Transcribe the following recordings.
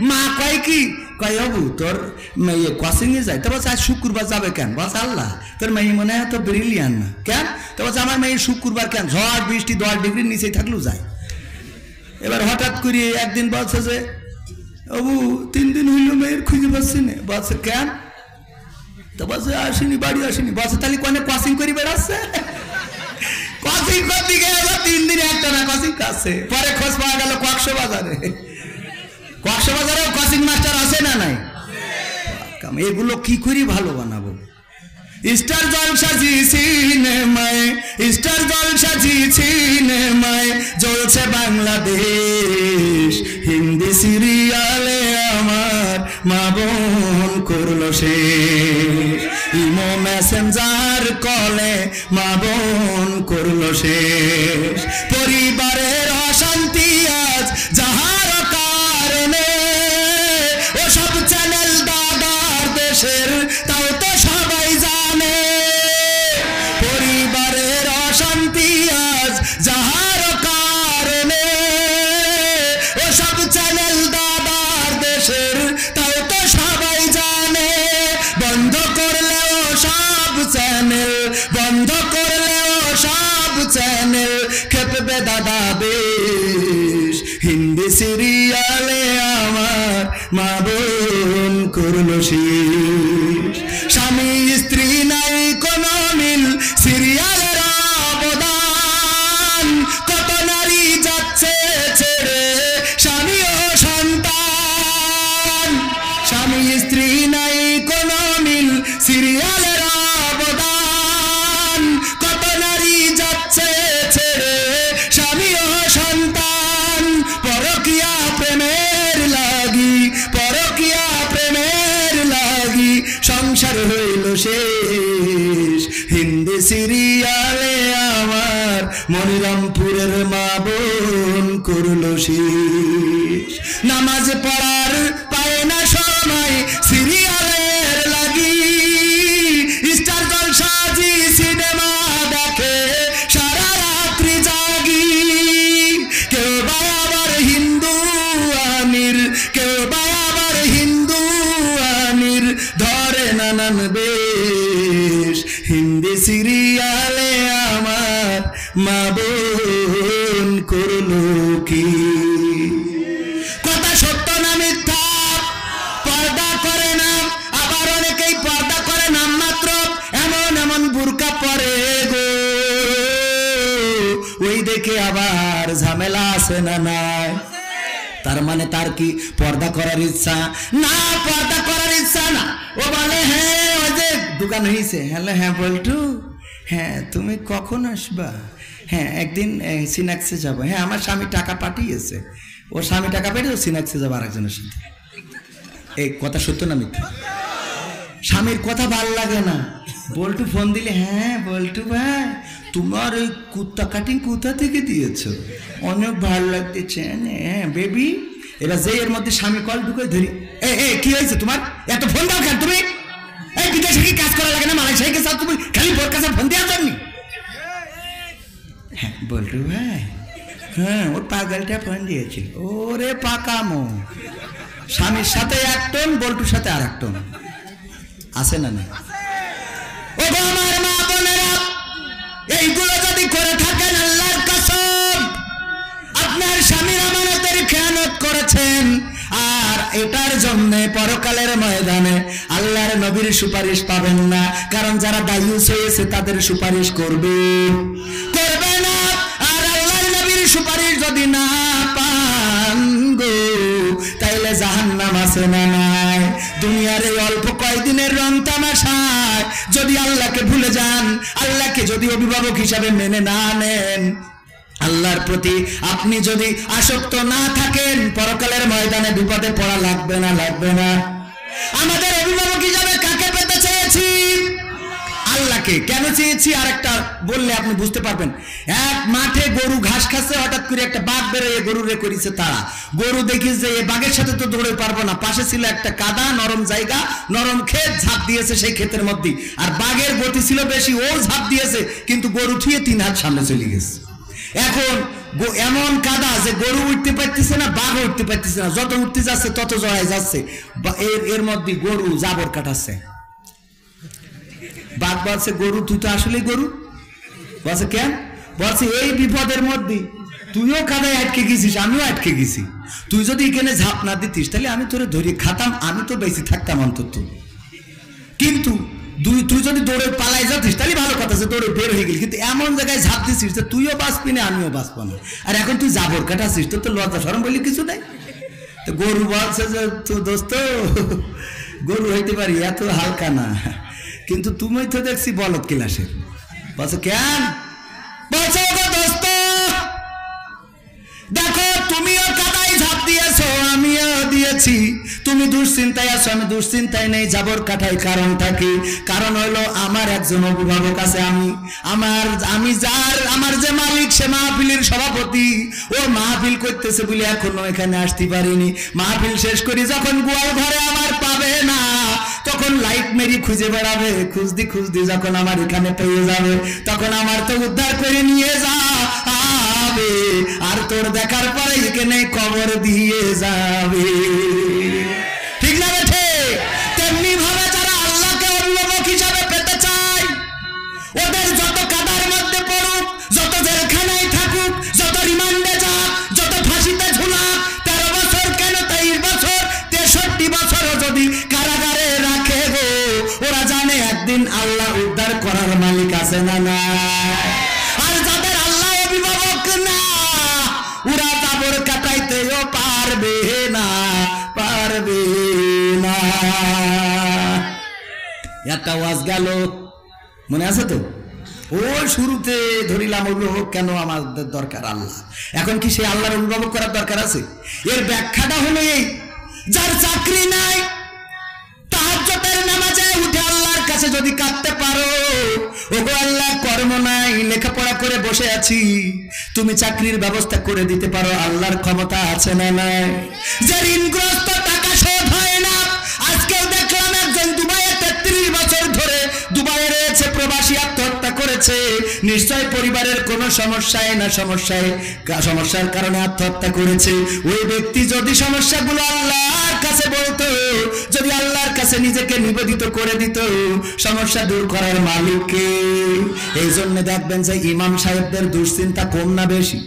মা কয় কি, কয় বাবু তোর মেয়ে কোচিংয়ে যায়। তো বলছে আজ শুক্রবার যাবে কেন? বলছে আল্লাহ তোর মেয়ে মনে হয় তো ব্রিলিয়ান্ট না কেন? তো বলছে আমার মেয়ে শুক্রবার কেন, ঝড় বৃষ্টি 10 ডিগ্রির নিচেই থাকলেও যায়। এবার হঠাৎ করে একদিন বলছে যে বাবু 3 দিন হইল মেয়ের খুঁজে পাচ্ছি না। বলছে কেন? তো বলছে আসেনি, বাড়ি আসেনি। বলছে তাহলে কোনে কোচিং করে বেড়াচ্ছে? কোচিং করতে গিয়ে 3 দিন একটা না কোচিং কাছে। পরে খোঁজ পাওয়া গেল কক্সবাজারে। কক্সবাজারেও কোচিং মাস্টার আছে না নাই? এগুলো কি করে ভালো বানাবো? স্টার জলসা জি সিনেমায়, স্টার জলসা জি সিনেমায় জ্বলছে বাংলাদেশ। হিন্দি সিরিয়ালে আমার মা বোন করলো শেষ। ইমো মেসেঞ্জার কলে মা বোন করলো শেষ। পরিবারের অশান্তি আজ যাহার কারণে, ওসব চ্যানেল দাদার দেশের তাও তো সবাই জানে। পরিবারের অশান্তি আজ যাহার কারণে, ওসব চ্যানেল দাদার দেশের তাও তো সবাই জানে। বন্ধ করলেও সব চ্যানেল, বন্ধ করলেও সব চ্যানেল খেপবে দাদা বেশ। হিন্দি সিরিয়ালে আমার মা বোন করলো শেষ। স্বামী স্ত্রী নাই কোনো মিল, সিরিয়ালের অবদান। কত নারী যাচ্ছে ছেড়ে স্বামী ও সন্তান। স্বামী স্ত্রী নাই কোনো মিল, সিরিয়ালের অবদান। কত নারী যাচ্ছে ছেড়ে স্বামী ও সন্তান। পরকিয়া প্রেমের লাগি, পরকিয়া প্রেমের লাগি সংসার হইল শেষ। হিন্দি সিরিয়ালে আমার মনিরামপুরের মা বোন করলো শেষ। নামাজ পড়ার পায় না সময় সিরিয়ালের লাগি, স্টার জলসা জি সিনেমা দেখে সারা রাত্রি জাগি। কেউ বা আবার হিন্দু আমির, কেউ বা আবার হিন্দু আমির ধরে নানান বেশ। হিন্দি সিরিয়ালে আমার মা বোন করলো কি? কথা সত্য না মিথ্যা? পর্দা করে না, আবার অনেকেই পর্দা করে নাম মাত্র। এমন এমন বুরকা পরে গো, ওই দেখে আবার ঝামেলা আছে না নাই? তার মানে তার কি পর্দা করার ইচ্ছা না? পর্দা করার ইচ্ছা না। ও বলে হ্যাঁ ওই যে দোকান হয়েছে। হ্যালো হ্যাঁ বল্টু, হ্যাঁ তুমি কখন আসবা? হ্যাঁ একদিন সিনাক্সে যাবো। হ্যাঁ আমার স্বামী টাকা পাঠিয়েছে। ওর স্বামী টাকা পাঠিয়ে সিনাক্সে যাবো আরেকজনের সাথে। এই কথা সত্য না মিথ্যা? স্বামীর কথা ভাল লাগে না। বল্টু ফোন দিলে হ্যাঁ বল্টু ভাই তোমার ওই কুত্তা কাটিং কোথা থেকে দিয়েছো? অনেক ভালো লাগতেছে। হ্যাঁ বেবি। এবার যে এর মধ্যে স্বামী কল ঢুকে ধরি, এ কি হয়েছে তোমার? এত ফোন দাও কেন তুমি? এই বিদেশে কি কাজ করা লাগে না? মালয়েশিয়াকে যাও তুমি, খালি বোর কাছে ফোন দেওয়ার জন্য। হ্যাঁ বল্টু ভাই, হ্যাঁ ওর পাগলটা ফোন দিয়েছিল। ওরে পাকামো, স্বামীর সাথে 1 টন, বল্টুর সাথে আর 1 টন আছে না? না ও আমার মা বোনেরা, এইগুলো যদি করে থাকেন আল্লাহর কসম আপনার স্বামীর আমানতের খেয়ানত করেছেন। আর এটার জন্য পরকালের ময়দানে আল্লাহর নবীর সুপারিশ পাবেন না। কারণ যারা দায়ুস হয়েছে তাদের সুপারিশ করবে না। আর আল্লাহর নবীর সুপারিশ যদি না পান গো, তাইলে জাহান্নাম আছে না নাই? দুনিয়ার এই অল্প কয়েকদিনের রং তামাশায় যদি আল্লাহকে ভুলে যান, আল্লাহকে যদি অভিভাবক হিসাবে মেনে না নেন, আল্লাহর প্রতি আপনি যদি আসক্ত না থাকেন, পরকালের ময়দানে বিপদে পড়া লাগবে না? লাগবে না? আমাদের অভিভাবক হিসাবে কাকে পেতে চেয়েছি? আল্লাহকে। কেন চেয়েছি আরেকটা বললে আপনি বুঝতে পারবেন। এক মাঠে গরু ঘাস খাচ্ছে, হঠাৎ করে একটা বাঘ বেরোয় গরুরে করেছে তাড়া। গরু দেখিস যে এই বাঘের সাথে তো দৌড়ে পারবো না, পাশে ছিল একটা কাদা নরম জায়গা, নরম ক্ষেত, ঝাঁপ দিয়েছে সেই ক্ষেতের মধ্যে। আর বাঘের গতি ছিল বেশি, ও ঝাঁপ দিয়েছে কিন্তু গরু থুয়ে 3 হাত সামনে চলে গেছে। এখন এমন কাদা যে গরু উঠতে পারতেছে না, বাঘ উঠতে পারতেছে না, যত উঠতে যাচ্ছে তত জড়াই যাচ্ছে। এর মধ্যে গরু জাবর কাটাচ্ছে। বাঘ বলছে গরু তুই তো আসলে গরু। বলছে কেন? বলছে এই বিপদের মধ্যে তুইও কাদায় আটকে গেছিস, আমিও আটকে গেছি। তুই যদি এখানে ঝাঁপ না দিতিস তাহলে আমি তোরে ধরে খাতাম, আমি তো বেঁচে থাকতাম অন্তত। কিন্তু তুই যদি দৌড়ে পালাই যাতিস তাহলে ভালো কথা, যে দৌড়ে বের হয়ে গেলি, কিন্তু এমন জায়গায় ঝাঁপ দিছিস যে তুইও বাঁচবি না, আমিও বাঁচবো না। আর এখন তুই জাবর কাটাছিস, তোর তো লজ্জা শরম বলি কিছু নেই। তো গরু বলছে যে তো দোস্ত, গরু হইতে পারি, এত হালকা না, কিন্তু তুমি তো দেখছি বলদ ক্লাসের। বলছে কেন? বলছে দোস্ত দেখো, তুমিও কাদায় ঝাঁপ দিয়েছো, আমিও দিয়েছি। তুমি দুশ্চিন্তায় আছো, আমি দুশ্চিন্তায় নেই, জাবর কাটাই। কারণটা কি? কারণ হলো আমার একজন অভিভাবক আছে, আমার যে মালিক সে মাহফিলের সভাপতি। ও মাহফিল করতেছে বলে এখনো এখানে আসতে পারিনি। মাহফিল শেষ করি যখন গোয়াল ঘরে আমার পাবে না, তখন লাইট মেরি খুঁজে বেড়াবে, খুঁজদি খুঁজদি যখন আমার এখানে পেয়ে যাবে, তখন আমার তো উদ্ধার করে নিয়ে যাবে, আর তোর দেখার পরে এখানে কবর দিয়ে যাবে। ঠিক না বেঠে? তেমনি ভাবে যারা আল্লাহকে অভিভাবক হিসাবে পেতে চায়, ওদের যত কাদার মধ্যে পড়ুক, যত জেলখানায় থাকুক, যত রিমান্ডে যাক, যত ফাঁসিতে ঝুলাক, 13 বছর কেন 23 বছর 63 বছরও যদি কারাগারে রাখে গো, ওরা জানে একদিন আল্লাহ উদ্ধার করার মালিক আছে না না। আর যাদের আল্লাহ অভিভাবক না, ওরা জাবর কাটাইতেও পারবে না, পারবে না। একটা ওয়াজ গেল, মনে আছে তো? ও শুরুতে ধরিলাম অভিভাবক কেন আমাদের দরকার আল্লাহ। এখন কি সে আল্লাহর অভিভাবক করার দরকার আছে? এর ব্যাখ্যাটা হলো এই, যার চাকরি নাই, তাহাজ্জুদের নামাজে উঠে আল্লাহর কাছে যদি কাঁদতে পারো, ওগো আল্লাহ কর্ম নাই, লেখাপড়া করে বসে আছি, তুমি চাকরির ব্যবস্থা করে দিতে পারো, আল্লাহর ক্ষমতা আছে না নাই? যে ঋণগ্রস্ত, টাকা শোধ হয় না, আজকেও দেখলাম একজন দুবাইয়ে 33 বছর ধরে দুবাইয়ে রয়েছে, প্রবাসী আত্মহত্যা করেছে। নিশ্চয় পরিবারের কোনো সমস্যায় না সমস্যার কারণে আত্মহত্যা করেছে। ওই ব্যক্তি যদি সমস্যাগুলো আল্লাহর কাছে বলতো, যদি আল্লাহর কাছে নিজেকে নিবেদিত করে দিত, সমস্যা দূর করার মালিককে। এই জন্য দেখবেন যে ইমাম সাহেবদের দুশ্চিন্তা কম না বেশি?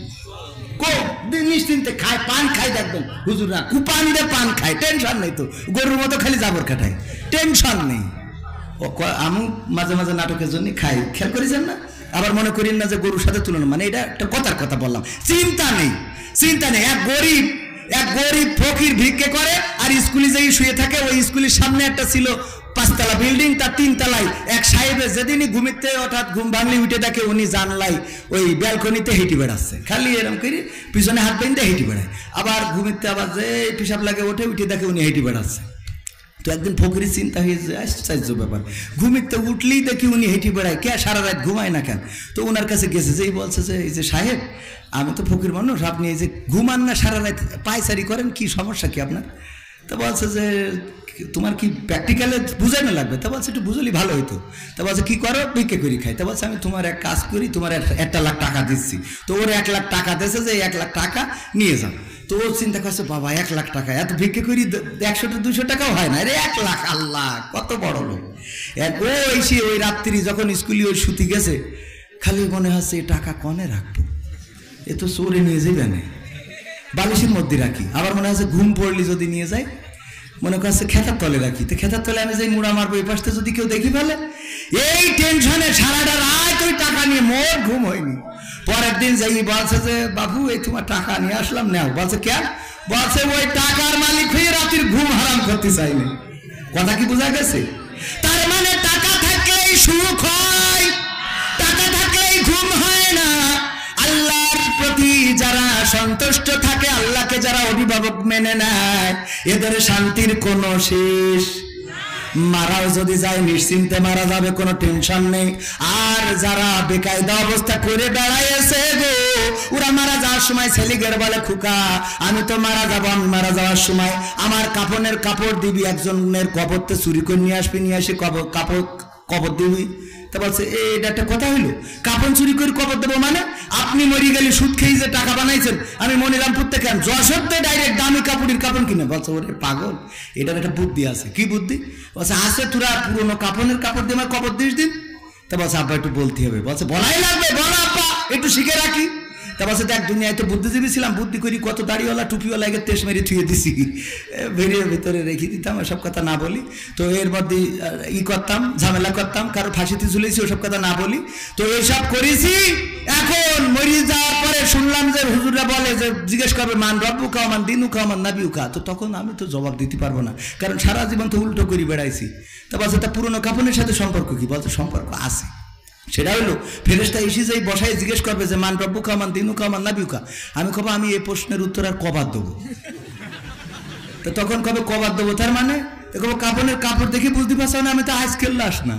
কম। নিশ্চিন্তে খায়, পান খায়, দেখবেন হুজুররা কুপান দিয়ে পান খায়, টেনশন নেই তো, গরুর মতো খালি জাবর কাটায়, টেনশন নেই। আমি মাঝে মাঝে নাটকের জন্য খাই, খেয়াল করেছেন না? আবার মনে করেন না যে গরুর সাথে তুলনা, মানে এটা একটা কথার কথা বললাম। চিন্তা নেই, চিন্তা নেই। এক গরিব ফকির ভিক্ষে করে আর স্কুলে যেই শুয়ে থাকে, ওই স্কুলের সামনে একটা ছিল 5 তলা বিল্ডিং, তার 3 তলায় এক সাহেবের যেদিনই ঘুমিতে হঠাৎ ঘুম ভাঙলে উঠে দেখে উনি জানলায় ওই ব্যালকনিতে হেঁটে বেড়াচ্ছে, খালি এরকম করে পিছনে হাত বেঁধে হেঁটে বেড়ায়। আবার ঘুমিতে আবার যে পিসাব লাগে ওঠে, উঠে দেখে উনি হেঁটে বেড়াচ্ছে। তো একদিন ফকিরের চিন্তা হয়ে যায়, আশ্চর্য ব্যাপার, ঘুমিতে উঠলেই দেখি উনি হেঁটে বেড়ায়, কে সারা রাত ঘুমায় না কেন? তো ওনার কাছে গেছে, যেই বলছে যে এই যে সাহেব, আমি তো ফকির মানুষ, আপনি এই যে ঘুমান না সারা রাত, পায়চারি করেন, কি সমস্যা কি আপনার? তো বলছে যে তোমার কি প্র্যাকটিক্যালে বুঝানো লাগবে? তা বলছে একটু বুঝলি ভালো হইতো। তা বলছে কি করো? ভিক্ষে করি খাই। তা বলছে আমি তোমার এক কাজ করি, তোমার 1 লাখ টাকা দিচ্ছি। তো ওর 1 লাখ টাকা দিয়েছে যে 1 লাখ টাকা নিয়ে যাও। তো ও চিন্তা করছে, বাবা 1 লাখ টাকা, এত ভিক্ষে করি 100-200 টাকাও হয় না, আরে 1 লাখ, আল্লাহ কত বড় লোক। ও এসে ওই রাত্রি যখন স্কুলে ওই শুতে গেছে, খালি মনে হচ্ছে এই টাকা কনে রাখবো, এ তো চোরে নিয়ে যাবে না, বালিশের মধ্যে রাখি। আবার মনে হচ্ছে ঘুম পড়লি যদি নিয়ে যায়, মনে করছে খেতার তলে রাখি, তো খেতার তলে আমি যাই মুড়া মারবো, এই পাশে যদি কেউ দেখি ফেলে। এই টেনশনে সারাটা রাত ওই টাকা নিয়ে মোর ঘুম হয়নি। পরের দিন যাই বলছে যে বাবু এই তোমার টাকা নিয়ে আসলাম, নেও। বলছে কেন? বলছে ওই টাকার মালিক হয়ে রাতের ঘুম হারাম করতে চাইনি। কথা কি বোঝা গেছে? তার মানে টাকা থাকলেই সুখ হয়, টাকা থাকলেই ঘুম হয় না। আল্লাহর প্রতি যারা সন্তুষ্ট থাকে, আল্লাহকে যারা অভিভাবক মেনে নেয়, এদের শান্তির কোনো শেষ। মারাও যদি যায় নিশ্চিন্তে মারা যাবে, কোনো টেনশন নেই। আর যারা বেকায়দা অবস্থা করে বেড়াইছে গো, ওরা মারা যাওয়ার সময় ছেলেগের বলে, খুকা আমি তো মারা যাবো, আমি মারা যাওয়ার সময় আমার কাফনের কাপড় দিবি, একজনের কবরতে চুরি করে নিয়ে আসবি, নিয়ে আসি কাপড় কবর দিবি। তা বলছে এটা একটা কথা হইলো, কাপড় চুরি করে কবর দেবো মানে? আপনি মরি গেলে সুদ খেয়ে যে টাকা বানাইছেন, আমি মনিরামপুর থেকে যশোরতে ডাইরেক্ট দামি কাপড়ের কাপড় কিনে। বলছে ওরে পাগল, এটার একটা বুদ্ধি আছে। কি বুদ্ধি? বলছে আছে, তোরা পুরোনো কাপড়ের কাপড় দিয়ে আমার কবর দিস দিন। তা বলছে আব্বা একটু বলতে হবে। বলছে বলাই লাগবে, বলো আব্বা একটু শিখে রাখি। তা বলছে দেখ দুনিয়ায় তো বুদ্ধিজীবী ছিলাম, বুদ্ধি করি কত দাড়িওয়ালা টুপিওয়ালা একে তেস মেরে থুয়ে দিছি, বেরিয়ে ভিতরে রেখে দিতাম, ওসব কথা না বলি। তো এর মধ্যে করতাম, ঝামেলা করতাম, কারো ফাঁসিতে ঝুলেছি, ওসব কথা না বলি। তো এইসব করেছি। এখন মরিয়ে যাওয়ার পরে শুনলাম যে হুজুররা বলে যে জিজ্ঞেস করবে মান রব্বুকা মান দিনুকা মান নাবিউকা। তো তখন আমি তো জবাব দিতে পারবো না, কারণ সারা জীবন তো উল্টো করে বেড়াইছি। তা বলছে তা পুরোনো কাপড়ের সাথে সম্পর্ক কি? বলছে সম্পর্ক আছে। সেটা হলো ফেরেশতা এসে যাই বসায় জিজ্ঞেস করবে যে মান রব্বুকা মান দিনুকা মান নাবিউকা। আমি কব আমি এই প্রশ্নের উত্তর আর কবার দেবো? তো তখন কবে কবার দেবো? তার মানে কাপড়ের কাপড় দেখে বুঝতে পারছো না আমি তো আজকের লাশ না।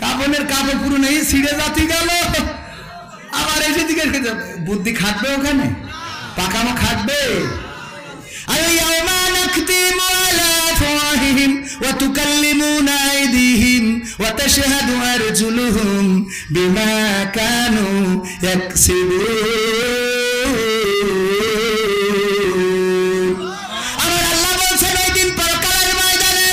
কাপড়ের কাপড় পুরো নেই, ছিঁড়ে যাতে গেল, আবার এসে জিজ্ঞেস করতে বুদ্ধি খাটবে ওখানে, পাকামো খাটবে। وتكلمون أيديهم وتشهد أرجلهم بما كانوا يكسبون। আমার আল্লাহ বলছেন ওই দিন পরকালের ময়দানে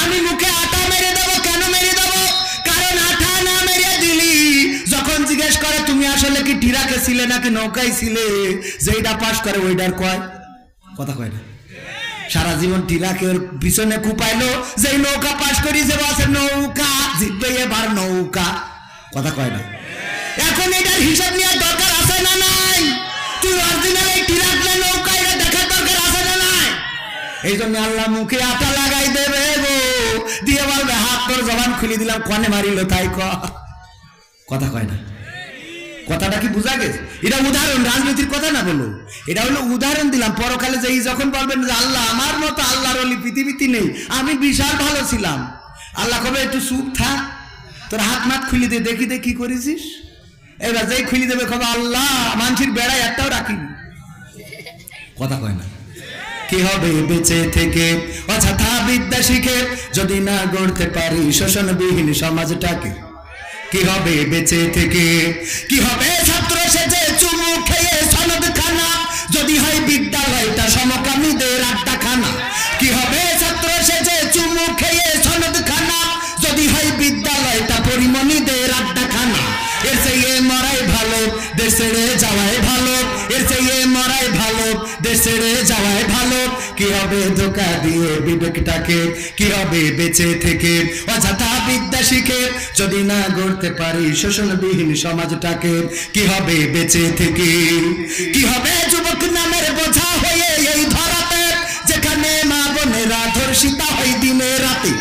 আমি মুখে আটা মেরে দেবো। কেন মেরে দেবো? কারণ আটা না মেরে দিলি যখন জিজ্ঞেস করে তুমি আসলে কি টিরাকে ছিলে নাকি নৌকায় ছিলে, যেইটা পাস করে ওইটার কয় কথা কয় না। সারা জীবন টিরাকে ওর পিছনে কুপাইলো, যে নৌকা পাশ করি যে বসে নৌকা জিতবে এবার নৌকা, কথা কয় না। এখন এটার হিসাব নেওয়ার দরকার আছে না নাই? তুই অরিজিনাল এই টিরাক না নৌকা, এটা দেখার দরকার আছে না নাই? এই জন্য আল্লাহ মুখে আটা লাগাই দেবে গো, দিয়ে বলবে হাত তোর জবান খুলে দিলাম, কনে মারিল তাই কথা কয় না। কথাটা কি বুঝা গেছে? এটা উদাহরণ, রাজনীতির কথা না বলো, এটা হলো উদাহরণ দিলাম। পরকালে যে যখন বলবেন যে আল্লাহ আমার মতো আল্লাহর ওলি পৃথিবীতে নেই, আমি বিশাল ভালো ছিলাম, আল্লাহ কবে একটু চুপ থাক, তোর হাত মাত খুলে দিয়ে দেখি দে কি করেছিস। এবার যেই খুলে দেবে কবে আল্লাহ মানুষের বেড়ায় একটাও রাখিনি, কথা কয় না। কি হবে বেঁচে থেকে অযথা বিদ্যা শিখে যদি না গড়তে পারি শোষণবিহীন সমাজটাকে? কি হবে বেঁচে থেকে? কি হবে ছাত্র সেজে চুমু খেয়ে সনদ খানা যদি হয় বিদ্যালয়টা সমকামীদের আড্ডাখানা? কি হবে ছাত্র সেজে চুমু খেয়ে সনদ খানা যদি হয় বিদ্যালয়টা পরিমণিদের আড্ডাখানা? এর চেয়ে মরাই ভালো দেশ ছেড়ে যাওয়াই ভালো, এর চেয়ে মরাই ভালো দেশ ছেড়ে যাওয়াই ভালো। কি হবে ধোকা দিয়ে বিবেকটাকে? কি হবে বেঁচে থেকে অযথা বিদ্যা শিখে যদি না গড়তে পারি শোষণবিহীন সমাজটাকে? কি হবে বেঁচে থেকে? কি হবে যুবক নামের বোঝা হয়ে এই ধরাতে যেখানে মা বোনেরা ধর্ষিতা হয় দিনে রাতে?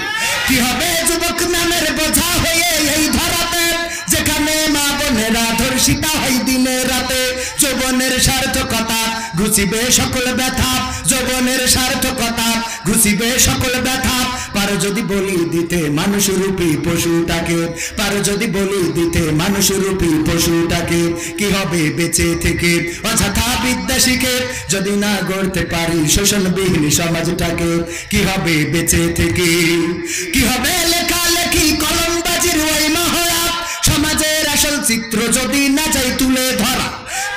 কি হবে যুবক নামের বোঝা হয়ে এই ধরাতে যেখানে মা বোনেরা ধর্ষিতা হয় দিনে রাতে? যৌবনের সার্থকতা ঘুচিবে সকল ব্যথা, যৌবনের সার্থকতা ঘুচিবে সকল ব্যথা। পারো যদি বলি দিতে মানুষরূপী পশুটাকে, পারো যদি বলি দিতে মানুষরূপী পশুটাকে? কি হবে বেঁচে থেকে অযথা বিদ্যা শিখে যদি না গড়তে পারি শোষণবিহীন সমাজটাকে? কি হবে বেঁচে থেকে? কি হবে লেখালেখি কলমবাজির ওই মহড়া সমাজের আসল চিত্র যদি না যাই তুলে ধরা?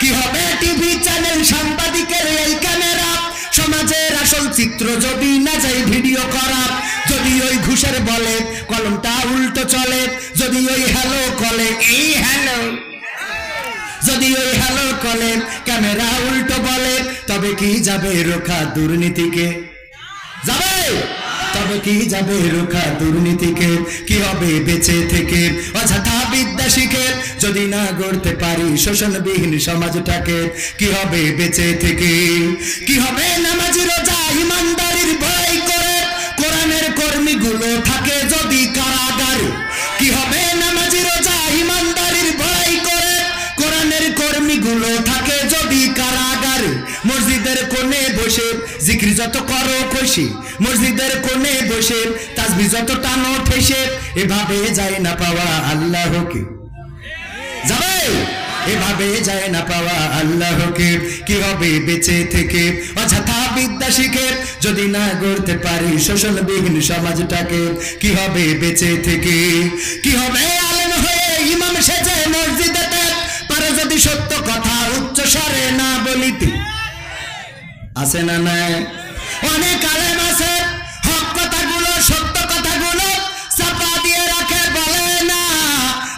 কি হবে টিভি চ্যানেল সাংবাদিকের এই ক্যামেরা সমাজের আসল চিত্র যদি না যাই ভিডিও করা? যদি ওই ঘুষের বলে কলমটা উল্টো চলে, যদি ওই হ্যালো কলে এই হ্যালো, যদি ওই হ্যালো কলে ক্যামেরা উল্টো বলে, তবে কি যাবে রোখা দুর্নীতিকে? যাবে? তবে কি যাবে রোখা দুর্নীতিকে? কি হবে বেঁচে থেকে অযথা বিদ্যা শিখে যদি না গড়তে পারি শোষণবিহীন সমাজটাকে? কি হবে বেঁচে থেকে? কি হবে নামাজ রোজা ইমানদারির ভয় করে কোরআনের কর্মীগুলো থাকে যদি কারাগারে? কি হবে নামাজ রোজা ইমানদারির ভয় করে কোরআনের কর্মীগুলো থাকে যদি কারাগারে? মসজিদের কোণে বসে জিকির যত করো খুশি, মসজিদের কোণে বসে তাসবিহ যত টানো ঠেসে, এভাবে যায় না পাওয়া আল্লাহকে? যাবে? এভাবে যায় না পাওয়া আল্লাহকে। কি হবে বেঁচে থেকে অযথা বিদ্যা শিখে যদি না গড়তে পারি শোষণবিহীন সমাজটাকে? কি হবে বেঁচে থেকে? কি হবে আলেম হয়ে ইমাম সেজে মসজিদেতে পারে যদি সত্য কথা উচ্চ স্বরে না বলিতে? আছে না নাই? অনেক আলেম আছে হক কথাগুলো সত্য কথাগুলো চাপা দিয়ে রাখে, বলে না।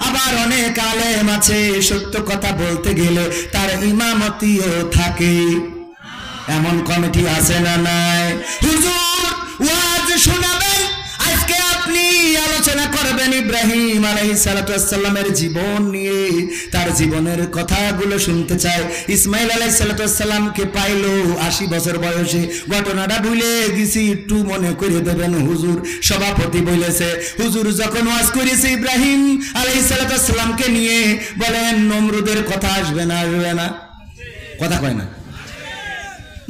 আবার অনেক আলেম আছে সত্য কথা বলতে গেলে তার ইমামতিও থাকে। এমন কমিটি আছে না নাই? হুজুর ওয়াজ শোনাবেন, আজকে আপনি আলোচনা করবেন ইব্রাহিম আলাইহিস সালাতু ওয়াস সালামের জীবন নিয়ে। তার জীবনের কথাগুলো শুনতে চায়। ইসমাইল আলাইহিস সালাতু ওয়াস সালামকে পাইলো 80 বছর বয়সে। ঘটনাটা ভুলে গেছি, একটু মনে করে দেবেন হুজুর। সভাপতি বলেছে হুজুর যখন ওয়াজ করেছে ইব্রাহিম আলাইহিস সালাতু ওয়াস সালামকে নিয়ে, বলেন নমরুদের কথা আসবে না? আসবে না? কথা কয় না।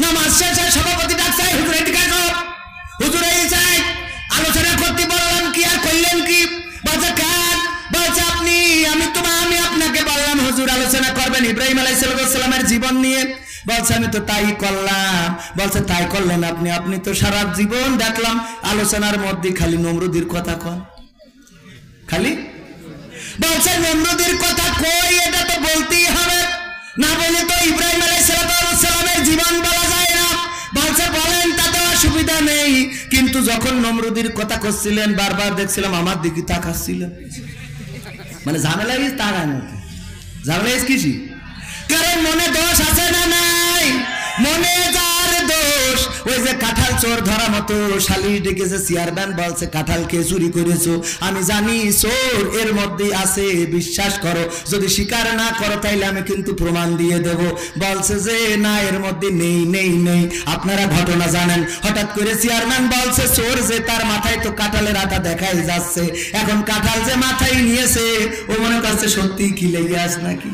নামাজ শেষে সভাপতি ডাকছে, হুজুর এদিকে আসো। হুজুর এই চাই আলোচনা করতে বললাম কি আর করলেন কি? বলছে কার? বলছে আপনি। আমি আপনাকে বললাম হুজুর আলোচনা করবেন ইব্রাহিম আলাইহিস সালামের জীবন নিয়ে। বলছে আমি তো তাই করলাম। বলছে তাই করলেন আপনি? আপনি তো সারা জীবন দেখলাম আলোচনার মধ্যে খালি নমরুদের কথা কন, খালি। বলছে নমরুদের কথা কই, এটা তো বলতেই হবে, না বলে তো ইব্রাহিম আলাইহিস সালামের জীবন বলা যায় না। বলছে বলেন, তাতে অসুবিধা নেই। কিন্তু যখন নমরুদের কথা করছিলেন বারবার দেখছিলাম আমার দিকে তাকাচ্ছিলেন, মানে ঝামেলা তাকায় না। ঝামেলা কিসি? কারণ মনে দোষ আছে না নাই? মনে যার দোষ, ওই যে কাঁঠাল চোর ধরা মতো শালিশ ডেকেছে চেয়ারম্যান, বলছে কাঁঠালকে চুরি করেছো, আমি জানি চোর এর মধ্যে আছে, বিশ্বাস করো, যদি স্বীকার না করো তাইলে আমি কিন্তু প্রমাণ দিয়ে দেব। বলছে যে না এর মধ্যে নেই নেই নেই। আপনারা ঘটনা জানেন, হঠাৎ করে চেয়ারম্যান বলছে চোর যে, তার মাথায় তো কাঁঠালের আটা দেখাই যাচ্ছে। এখন কাঁঠাল যে মাথায় নিয়েছে ও মনে করছে সত্যি কি লেগে আস নাকি,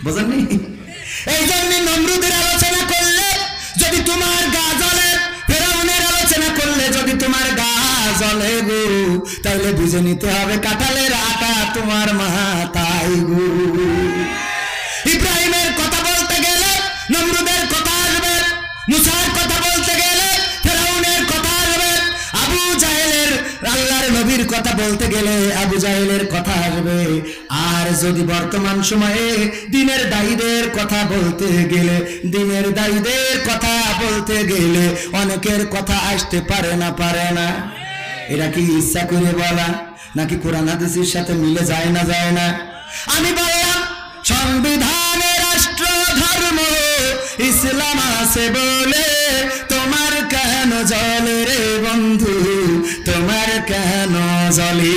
বোঝেননি? এই জন্য নমরুদের আলোচনা করলে যদি তোমার গা জ্বলে, ফেরাউনের আলোচনা করলে যদি তোমার গা জ্বলে গো, তাহলে বুঝে নিতে হবে কাঁঠালের আটা তোমার মাথায় গো। ইব্রাহিমের কথা বলতে গেলে নমরুদের কথা আসবে, মুসার কথা বলতে গেলে ফেরাউনের কথা আসবে, আবু জাহেলের আল্লাহর নবীর কথা বলতে গেলে আবু জাহেলের কথা আসবে। আর যদি বর্তমান সময়ে দিনের দায়ীদের কথা বলতে গেলে, দিনের দায়ীদের কথা বলতে গেলে অনেকের কথা আসতে পারে না, পারে না। এরা কি ইচ্ছা করে বলা নাকি কোরআন হাদিসের সাথে মিলে যায় না, যায় না? আমি বললাম সংবিধানে রাষ্ট্র ধর্ম ইসলাম আছে বলে তোমার কেন জ্বলে রে বন্ধু, তোমার কেন জ্বলে?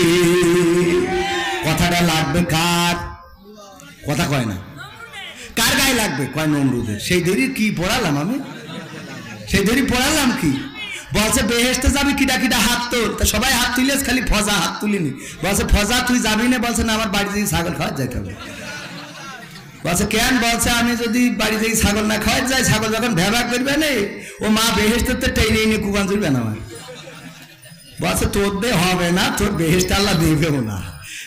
কথাটা লাগবে কার? কথা কয় না। কার গায়ে লাগবে? কয় নমরুদের। সেই দেরি কি পড়ালাম আমি? সেই দেরি পড়ালাম কি? বলছে বেহেশতে যাবি, কিটা কিটা হাত তোল। তা সবাই হাত তুলে, খালি ফজা হাত তুলিনি। বলছে ফজা তুই যাবি না? বলছে না আমার বাড়ি থেকে ছাগল খাওয়া যাইতে হবে। বলছে কেন? বলছে আমি যদি বাড়ি থেকে ছাগল না খাওয়া যাই, ছাগল যখন ভেবা করবে না ও মা বেহেশতে টেনে এনে কুকান তুলবে না আমার। বলছে তোর দে হবে না, তোর বেহেশতে আল্লাহ দেবেও না।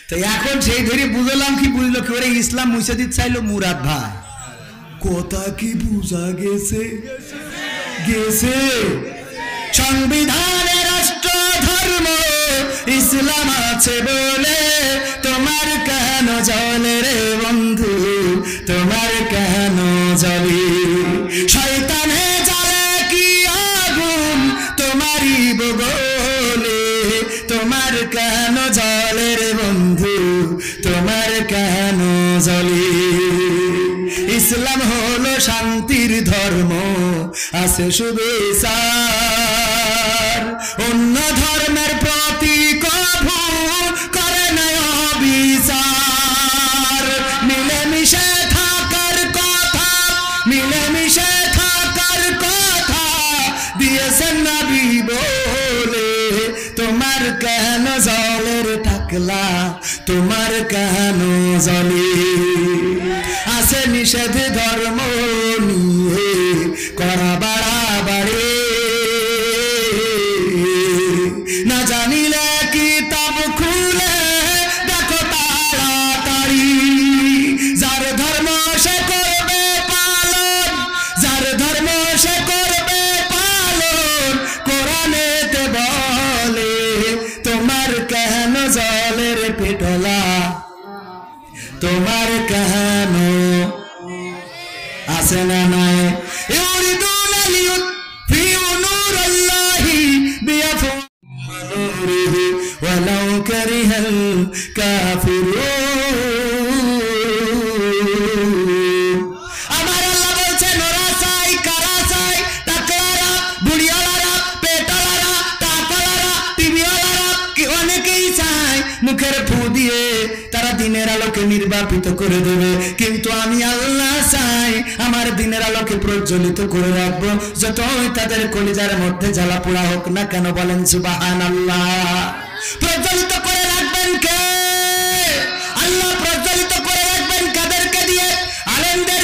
তো এখন সেই ধরে বুঝলাম কি, বুঝলো কি ওরে ইসলাম মুছে দিতে চাইলো মুরাদ ভাই। কথা কি বুঝা গেছে? গেছে। সংবিধানে রাষ্ট্র ধর্ম ইসলাম আছে বলে তোমার কেন জ্বলে রে বন্ধু, তোমার কেন জ্বলে? শয়তানে জ্বলে কি আগুন তোমারই বগলে, তোমার কেন জ্বলে রে বন্ধু, তোমার কেন জ্বলে? ইসলাম হলো শান্তির ধর্ম, আছে সুবিচার, অন্য ধর্মের প্রতি কভু করে না অবিচার। মিলেমিশে থাকার কথা, মিলেমিশে থাকার কথা দিয়েছেন নবী বলে, তোমার কেন জলের টাকলা, তোমার কেন জলে? আছে নিষেধ ধর্ম নিয়ে করা বাড়াবাড়ি, না জানিলে কিতাব খুলে দেখো তাড়াতাড়ি, যার ধর্ম কানেতে বলে তোমার কেন জলের পেটলা, তোমার কেন আসে না নাই। ইউরিদুনা লিয়ুতফিউ নূরাল্লাহি বিআফওয়াহিহি ওয়ালাউ কারিহাল কাফিরুন। আমার আল্লাহ বলছেন ওরা চাই, কারা চাই? টাকলারা, বুড়িওয়ালারা, পেটওয়ালারা, টাকওয়ালারা, টিভিওয়ালারা, অনেকেই চায় মুখের ফু দিয়ে তারা দিনের আলোকে নির্বাপিত করে দেবে, কিন্তু আমি আল্লাহ চাই আমার দিনের আলোকে প্রজ্বলিত করে রাখবো, যতই তাদের কলিজার মধ্যে জ্বালা পোড়া হোক না কেন। বলেন সুবহানাল্লাহ। প্রজ্বলিত করে রাখবেন কে? আল্লাহ প্রজ্বলিত করে রাখবেন কাদেরকে দিয়ে? আলেমদের